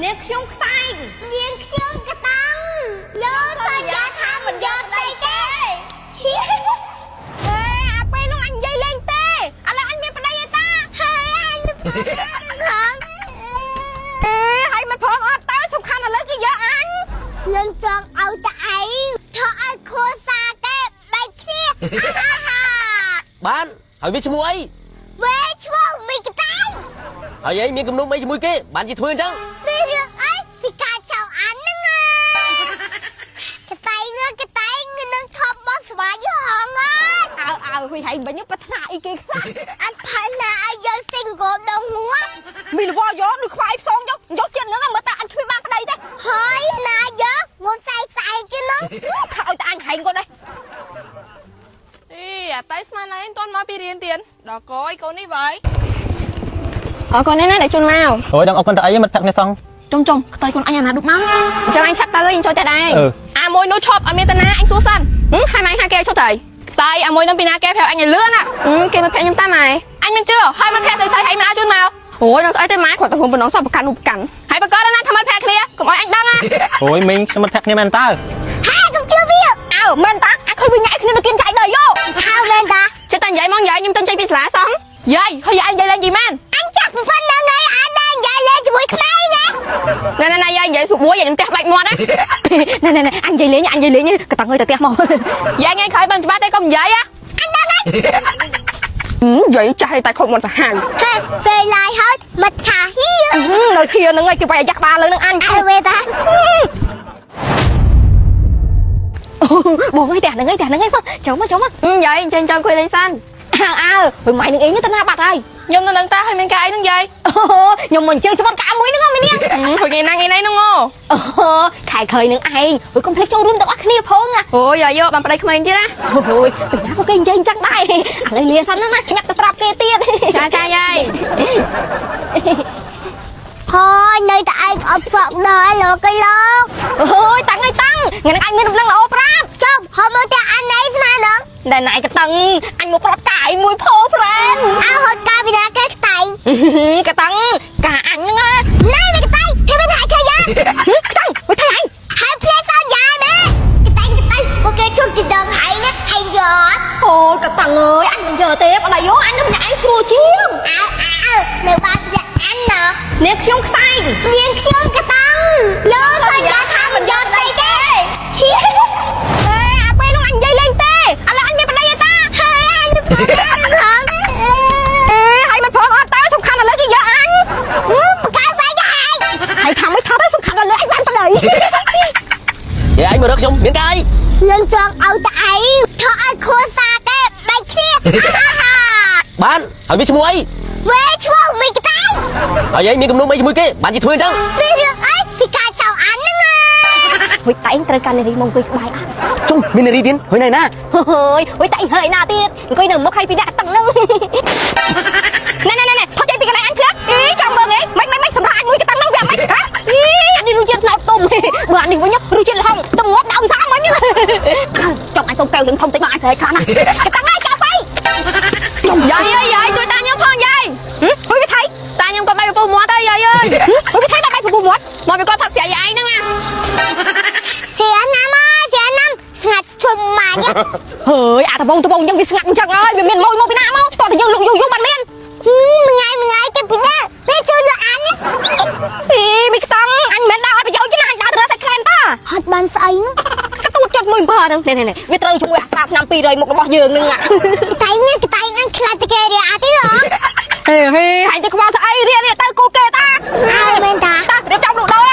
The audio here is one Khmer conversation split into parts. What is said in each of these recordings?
នាងខ្ញុំខ្តែងនាងខ្ញុំកតាំងយកសន្យាថាមិនយកស្ដីទេហេអាពេលនោះអញនិយាយលេងទេឥឡូវអញមានប្តីហើយតាហើយអញនឹងផងហើយមិនផងអត់ទៅសំខាន់ឥឡូវគេយកអញនឹងចង់ឲ្យតែឯងធ្វើឲ្យខួរសាគេបែកគ្នាបានហើយវាឈ្មោះអីវាឈ្មោះមីកតាំងហើយអីមានគំនុំអីជាមួយគេបានជាធ្វើអញ្ចឹងមានរឿងអីពីការចោលអានហ្នឹងកតែងនឹងឈប់បោះស្វាយហងអើហ៊ុយហើយមិញប្រាថ្នាអីគេខ្លះអត់ផាណាឲ្យយើងសិងកោដងមួមានវល់យកដូចខ្វាយផ្សងយកចិត្តហ្នឹងមើលតែអញគ្មានបានប្តីទេហើយណាយកមកស្អែកគេនោះថាឲ្យតែអញហែងគាត់ដែរអាតៃស្មានហើយមិនទាន់មកពីរៀនទៀតដល់កូននេះបើកូននេះណាដែលជូនមកអូយដឹងអរគុណតើអីមិត្តភក្តិនេះសងចុំខ្ទៃកូនអញអាណាឌុបមកអញ្ចឹងអញឆាប់ទៅអញចូលតែដែរអាមួយនោះឈប់អត់មានតាណាអញសួរសិនហើយម៉ែថាគេឈប់ទៅខ្ទៃអាមួយនោះពីណាគេប្រាប់អញឲ្យលឿនណាគេមកភ័ក្រខ្ញុំតាមម៉ែអញមិនជឿហើយមកភ័ក្រស្អីហើយមិនឲ្យជូនមកអូយដល់ស្អីទៅម៉ែគាត់ទៅហ៊ុំបំណងសពប្រកាន់នោះប្រកាន់ហើយបកករណាថាមកភ័ក្រគ្នាកុំឲ្យអញដឹងណាអូយមីងខ្ញុំមិត្តភក្តិគ្នាមែនតើហើយកុំជឿវាមែនតាអញឃើញវាញ៉ៃគ្នានៅគៀនចៃដល់យកហើយមែនតាចិត្តតែនិយាយមកនិយាយខ្ញុំទៅចេញពីសាលាសោះយាយហើយអញនិយាយលេងយីមែនអញចាប់ប៉ុណ្្នឹងហើយអញđangនិយាយលេងជាមួយក្មេងណាណែយាយនិយាយសួរមួយយាយនឹងផ្ទះបាច់មាត់ណាណែអញនិយាយលេងកតាំងទៅផ្ទះមកយាយថ្ងៃក្រោយបើច្បាស់ទេកុំនិយាយអញដឹងហើយនិយាយចាស់តែខុសមាត់សាហាវហេពេលឡាយហើយមិនឆាហ៊ីនៅធៀនឹងឯងគេវាយអាយ៉ាក់ក្បាលលើនឹងអញអើវេតាបងឯងផ្ទះហ្នឹងឯងចូលមកយាយចេញចូលคุยលេងសិនហើយម៉ៃនឹងអីទៅណាបាត់ហើយខ្ញុំនៅនឹងតាហើយមានការអីនឹងយាយខ្ញុំមិនជឿស្បត់ការមួយហ្នឹងមីនាងព្រោះថ្ងៃណាហ្នឹងខែឃើញនឹងឯងហើយកុំភ្លេចចូលរួមទាំងអស់គ្នាផងអូយយាយយកបានប្តីក្មេងទៀតណាអូយពីណាក៏គេនិយាយអញ្ចឹងដែរឥឡូវលាសិនណាញ៉ាប់ទៅប្រាប់គេទៀតចាយាយហើយនៅតែឯងអត់ស្បដល់លោកឯលោកអូយតាំងថ្ងៃហ្នឹងអញមានដំណឹងល្អប្រាប់ចុះហៅមកតែអញណៃស្មានហ្នឹងដែលណៃកតាំងអញមកប្រាប់កាយមួយផោប្រែនអើហត់កាពីណាគេខ្តែងកតាំងកាអញហ្នឹងណៃកតាំងគេមិនហាយខាយ៉ាកតាំងមកថៃហើយផ្លេសអយ៉ាមែកតាំងពួកគេជុំទីដងហើយណាហើយយកអូយកតាំងអើយអញមិនយកទេអត់យកអញនឹងញ៉ៃស្រួលជាងនៅបាត់អញណានាងខ្ញុំខ្តែងនាងខ្ញុំកតាំងយកសន្យាថាមិនយកស្ដីទេអាពេលនោះអញនិយាយលេងទេឥឡូវអញមានប្តីហើយតាហើយអញនឹងផងហើយមិនផងអត់ទៅសំខាន់ឥឡូវគេយកអញបកាស្អីទៅហើយថាមិនថាទៅសំខាន់ឥឡូវអញបានប្តីយាយអញមករកខ្ញុំមានការអីនឹងចង់ឲ្យតែឯងធ្វើឲ្យខួរសាគេបែកគ្នាបានហើយវាឈ្មោះអីវាឈ្មោះមីកតាំងហើយអីមានគំនុំអីជាមួយគេបានជាធ្វើអញ្ចឹងមានរឿងអីពីការចោលអានហ្នឹងហុយតែងត្រូវការនារីមកអង្គុយក្បែរអញចុំមាននារីទៀតហុយណៃណាហុយតែងហើយណាទៀតអង្គុយនៅមុខឲ្យពីអ្នកតឹងហ្នឹងណែថតចេញពីកន្លែងអញភ្លាក់ចង់មើលហីមិនសម្រាប់អញមួយកតាំងហ្នឹងវាមិនហ៎អានេះរសជាតិស្នោតទុំបើអានេះវិញរសជាតិល្ហុងទៅងាប់ដើមសាមិញចង់អញសុំពេលរឿងធំតិចមកអញស្រែកខ្លាំងណាស់កតាំងហើយចាប់ទៅយាយជួយតាខ្ញុំផងយាយហុយវាថៃតាខ្ញុំក៏បែកពពុះមាត់ទៅយាយអើយហុយវាថៃបែកពពុះមាត់មកវាគាត់ផឹកស្រាយាយហ្នឹងណាស្រាណាំស្ងាត់ជុំម៉ាញហើយអាត្បូងអញ្ចឹងវាស្ងាត់អញ្ចឹងហើយវាមានមកពីណាមកតោះតែយើងលុកយូរបាត់មានមួយថ្ងៃគេពីណាវាជួយលើអញមីកតាំងអញមិនដើរអត់ប្រយោជន៍ទេណាអញដើរទៅសាច់ខ្លែនតាហត់បានស្អីហ្នឹងកទូចចុចមួយបើហ្នឹងនេះវាត្រូវជាមួយអាសាឆ្នាំ200មុខរបស់យើងហ្នឹងតែអញខ្លាចតែគេរៀអាទៀតហ៎ហើយទៅខ្វល់ស្អីរៀទៅគូគេតាហើយមែនតារៀបចំលក់ដូរ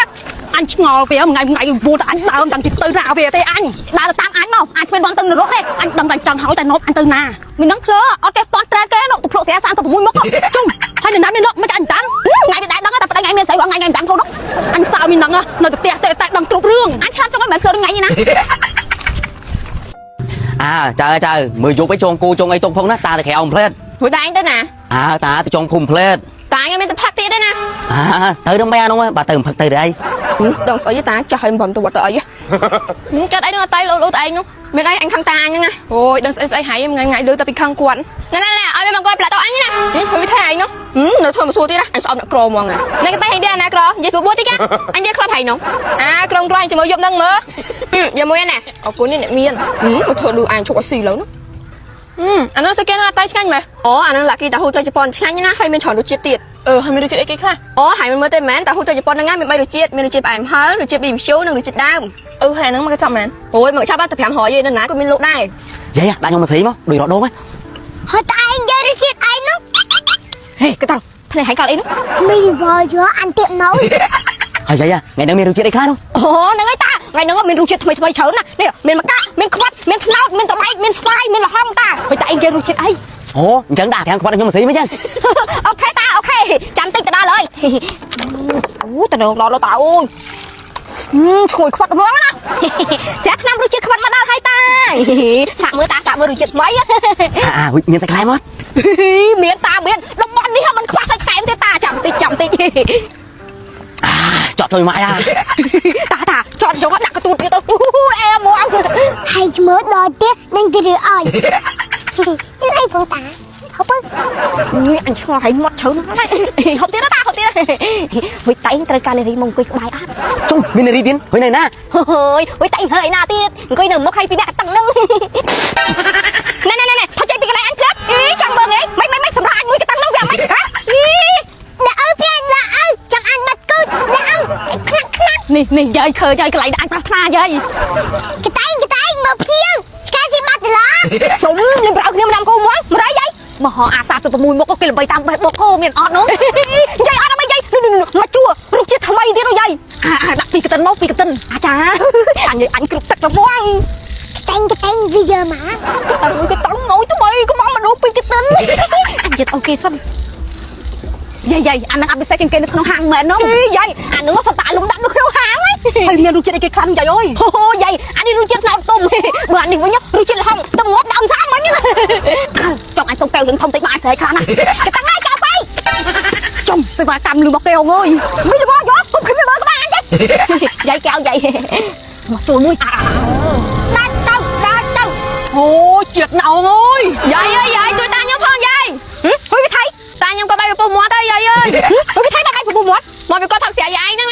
អញឆ្ងល់វាថ្ងៃវល់តែអញដើមតាំងពីទៅណាវាទេអញដើរទៅតាមអញមកអញគ្មានបានទៅនរកទេអញដឹងតែចង់ហើយតែនប់អញទៅណាមិនដឹងភ្លើអត់ចេះតន់ត្រែតគេនោះទៅភ្លុកស្រា36មុខជុំហើយនៅណាមាននប់មិនអញតាំងថ្ងៃនេះដែរដឹងតែប្តីថ្ងៃមានស្រីថ្ងៃតាំងខ្លួននោះអញសើមានដឹងនៅទៅផ្ទះតែដឹងគ្រប់រឿងអញឆ្លាតចង់ឲ្យមិនភ្លើថ្ងៃនេះណាចៅមើលយប់ឲ្យចងគូចងអីទុកផងណាតាទៅក្រៅអំផ្លែតហួយតែអញទៅណាតាទៅចងភូមិផ្លែតតាអញមានតែផឹកទៀតទេណាទៅដល់ម៉ែនោះបើទៅផឹកទៅអី Đừng sợ với ta cho hơi bầm tôi bật tới cái đấy nó tay lỗ lỗ tay nó mẹ đây anh khăn ta anh nha ôi đừng say hãy em ngày đưa ta bị khăn quấn nè ơi em coi lại tao anh nhá không biết thay nó nó thôi mà xua tí đó anh sợ nó cro mong à này cái tay hay đi nè cro vậy xua bố tí cái anh đi club hay nó à cro cro anh chỉ mới dùng nâng mơ giờ mua nè ở cuối này miên một thôi đưa anh chụp cái xì lớn anh nói sẽ cái nó tay xanh mà anh nói là khi tao hút cho Japan xanh nhá hay mình chọn đồ chết tiệt hay mình đồ chết cái khác hay mình mới tên mến tao hút cho Japan nó ngay mình bay đồ chết mình đồ chết ảnh hết đồ chết bìm xíu nó đồ chết đau hay nó mà cái chọn mến ôi mà chắc bác tập hàm hỏi gì nên nãy con mình lột đây vậy à bạn không mà xí mà đùi rõ đố ấy hỏi ta anh chơi đồ chết anh nó hey cái thằng này hãy cao đi nó mình vừa cho ăn tiệm nấu vậy à ngày nào mình đồ chết đấy khác không nó nói ta ngày nữa mình đồ chết mày chớn nè nè mình mà cá mình quát mình nấu mình tao bay mình fly mình là hong ta hỏi ta anh chơi đồ chết ấy chẳng đạt thì ăn quạt anh không mà xí mới chứ ok ta ok chạm tích ta lời tao được lo tao ơi chùi quạt món đó sẽ năm đồ chết quạt mà đâu hai ta sạm mưa đồ chết mấy miền tay cái mất miền đông bón đi ha mình quạt sai kém thế ta chậm tích chọn thôi mãi ta chọn chỗ đặt cái tụt kia tao em mua hay mới đòi tiếc nên chỉ được ơi cái này con ta không á anh cho thấy mất chớn nó đấy không tiếc đó ta không tiếc với tay trời ca lên mong quay bài át chung mình này đi tiến hồi này na ôi với tay hơi na tiếc coi nằm mất hay bị bạc tăng nâng nè thôi chạy bị cái này anh cướp chẳng bờ ấy mấy sầm ra anh mới cái tăng nâng về mấy hả đã ơi friend đã ơi chẳng ăn bắt cứ đã ơi nè chơi khờ chơi cái lại anh bắt na chơi cái tay mà phiêu cái gì bắt là chúng nên bảo nên làm cô muốn mà đấy vậy mà họ sạp từ mùi một cái là bày tam bột khô miền ọt nữa dây ọt mấy dây mà chua rút chết thằng mày thế rồi dây đặt vì cái tên mốc vì cái tên chà anh cứ tật vào voang cái tay bây giờ mà cái tấn ngồi tụi mày có mong mà đốt vì cái tên anh giật ok xong dây anh đang ăn xe trên kia nó không hàng mệt nó dây anh đừng có sợ tạ luôn đặt được đâu hàng ấy hay miền rút chết cái khăn trời ơi dây anh đi rút chết nào tôm bữa anh đi với nhá rút chết là không tôm ngót đau sao mấy nhá chồng anh xong kêu những thông tin mà anh sẽ khăn cái tăng ai cao bay chồng sẽ phải cầm lưỡi bọc keo ơi bây giờ bó gió cũng phải bơ các bạn chứ dây keo dây mà tôi nuôi đau ô triệt nào ơi dây tụi ta nhớ phong dây mới biết thấy ta nhung có bay vào mua tới dây ơi mới biết thấy ta bay vào mua mà bị có thật sẽ dây nữa